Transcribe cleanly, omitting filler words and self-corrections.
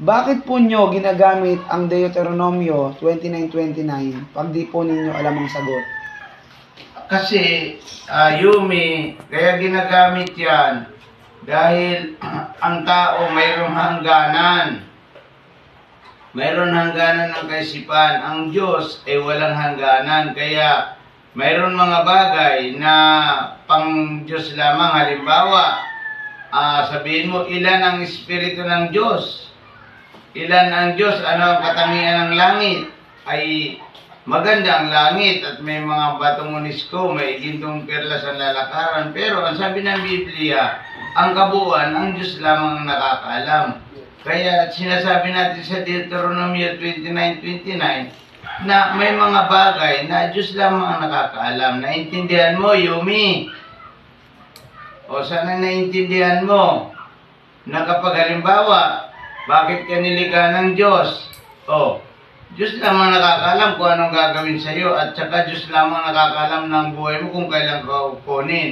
Bakit po nyo ginagamit ang Deuteronomio 29:29 pag di po ninyo alam ang sagot? Kasi, Yumi, kaya ginagamit yan dahil ang tao mayroong hangganan. Mayroon hangganan ng kaisipan. Ang Diyos ay walang hangganan. Kaya mayroon mga bagay na pang Diyos lamang. Halimbawa, sabihin mo, ilan ang Espiritu ng Diyos? Ilan ang Diyos? Ano ang katangian ng langit? Ay maganda ang langit at may mga batong unisko, may gintong perlas ang lalakaran. Pero ang sabi ng Biblia, ang kabuuan, ang Diyos lamang ang nakakaalam. Kaya sinasabi natin sa Deuteronomio 29:29 na may mga bagay na Diyos lamang ang nakakaalam. Naintindihan mo, Yumi? O sana naintindihan mo na kapag halimbawa, bakit ka nilikha ng Diyos? O, Diyos lamang nakakaalam kung anong gagawin sa iyo at saka Diyos lamang nakakaalam ng buhay mo kung kailan ka kukunin.